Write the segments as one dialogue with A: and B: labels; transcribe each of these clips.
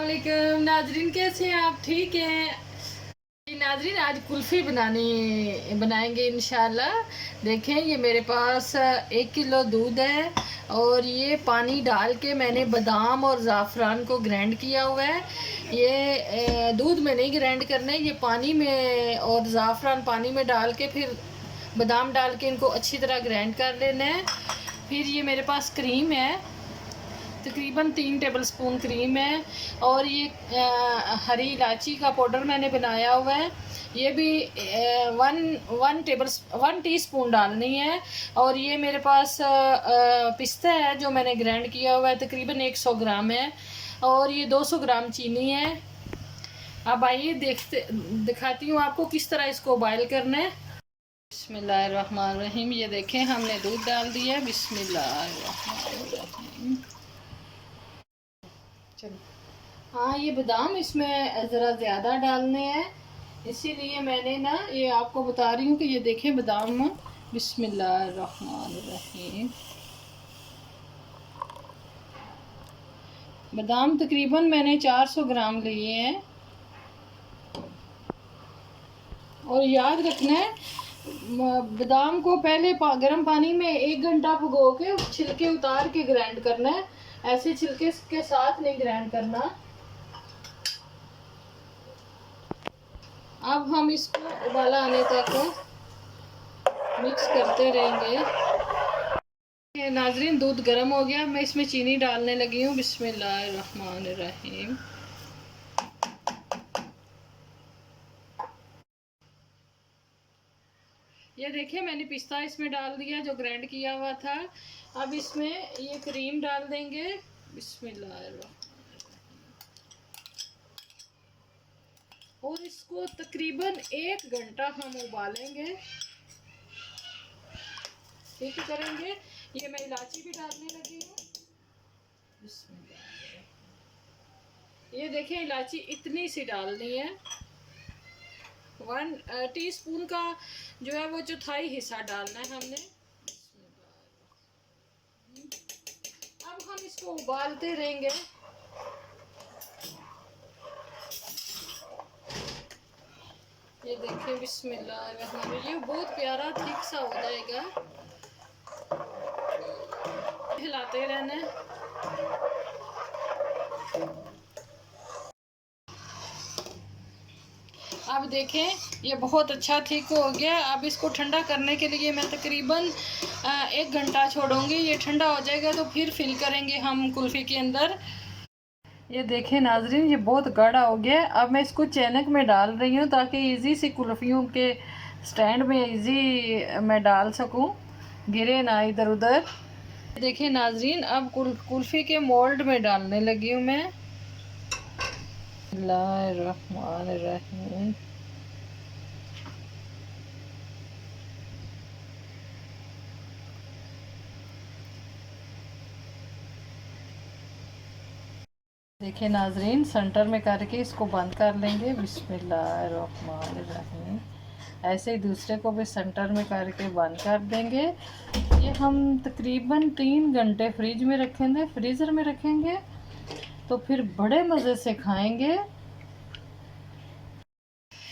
A: वालेकुम नाजरीन, कैसे हैं आप? ठीक हैं नाजरीन। आज कुल्फ़ी बनाएंगे इंशाल्लाह। देखें, ये मेरे पास 1 किलो दूध है और ये पानी डाल के मैंने बादाम और ज़ाफ़रान को ग्राइंड किया हुआ है। ये दूध में नहीं ग्राइंड करना है, ये पानी में और ज़ाफ़रान पानी में डाल के फिर बादाम डाल के इनको अच्छी तरह ग्राइंड कर लेना है। फिर ये मेरे पास क्रीम है, तकरीबन 3 टेबलस्पून क्रीम है। और ये हरी इलायची का पाउडर मैंने बनाया हुआ है, ये भी 1 टीस्पून डालनी है। और ये मेरे पास पिस्ता है जो मैंने ग्राइंड किया हुआ है, तकरीबन 100 ग्राम है। और ये 200 ग्राम चीनी है। अब आइए दिखाती हूँ आपको किस तरह इसको बॉयल करना है। बिस्मिल्लाहिर्रहमानिर्रहीम। ये देखें, हमने दूध डाल दिया है। बिस्मिल्लाहिर्रहमानिर्रहीम। चलो, हाँ, ये बादाम इसमें ज़रा ज़्यादा डालने हैं, इसीलिए मैंने ना ये आपको बता रही हूँ कि ये देखें बादाम। बिस्मिल्लाहिर्रहमानिर्रहीम। बादाम तकरीबन मैंने 400 ग्राम लिए हैं। और याद रखना है, बादाम को पहले गर्म पानी में 1 घंटा भिगो के छिलके उतार के ग्राइंड करना है, ऐसे छिलके के साथ नहीं ग्राइंड करना। अब हम इसको उबाला आने तक मिक्स करते रहेंगे। नाजरीन, दूध गर्म हो गया, मैं इसमें चीनी डालने लगी हूँ। बिस्मिल्लाहिर्रहमानिर्रहीम। ये देखिए, मैंने पिस्ता इसमें डाल दिया जो ग्राइंड किया हुआ था। अब इसमें ये क्रीम डाल देंगे। बिस्मिल्लाहिर्रहमानिर्रहीम। और इसको तकरीबन 1 घंटा हम उबालेंगे, ठीक करेंगे। ये मैं इलायची भी डालने लगी हूँ। ये देखिए, इलायची इतनी सी डालनी है, 1 टीस्पून का जो है वो चौथाई हिस्सा डालना है हमने। अब हम इसको उबालते रहेंगे। ये देखिए, बिस्मिल्लाह, ये बहुत प्यारा थिक सा हो जाएगा। हिलाते रहना। अब देखें, ये बहुत अच्छा थिक हो गया। अब इसको ठंडा करने के लिए मैं तकरीबन 1 घंटा छोड़ूंगी। ये ठंडा हो जाएगा तो फिर फिल करेंगे हम कुल्फ़ी के अंदर। ये देखें नाजरीन, ये बहुत गाढ़ा हो गया। अब मैं इसको चैनक में डाल रही हूँ ताकि इजी सी कुल्फ़ियों के स्टैंड में इजी मैं डाल सकूँ, गिरे ना इधर उधर। देखें नाजरीन, अब कुल्फ़ी के मोल्ड में डालने लगी हूँ मैं। बिस्मिल्लाहिर्रहमानिर्रहीम। देखिए नाजरीन, सेंटर में करके इसको बंद कर लेंगे। बिस्मिल्लाहिर्रहमानिर्रहीम। ऐसे ही दूसरे को भी सेंटर में करके बंद कर देंगे। ये हम तकरीबन 3 घंटे फ्रीज़र में रखेंगे तो फिर बड़े मज़े से खाएंगे।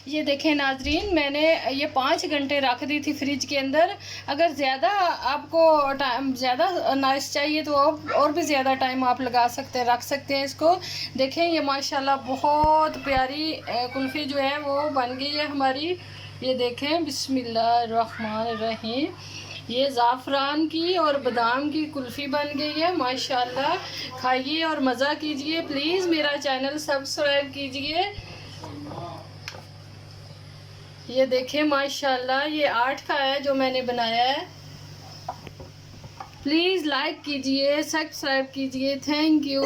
A: ये देखें नाजरीन, मैंने ये 5 घंटे रख दी थी फ्रिज के अंदर। अगर ज़्यादा आपको टाइम ज़्यादा नाइस चाहिए तो और भी ज़्यादा टाइम आप रख सकते हैं इसको। देखें, ये माशाल्लाह बहुत प्यारी कुल्फ़ी जो है वो बन गई है हमारी। ये देखें, बिस्मिल्लाहिर्रहमानिर्रहीम। ये ज़ाफ़रान की और बादाम की कुल्फ़ी बन गई है माशाल्लाह। खाइए और मज़ा कीजिए। प्लीज़ मेरा चैनल सब्सक्राइब कीजिए। ये देखें माशाल्लाह, ये 8 का है जो मैंने बनाया है। प्लीज़ लाइक कीजिए, सब्सक्राइब कीजिए। Thank you.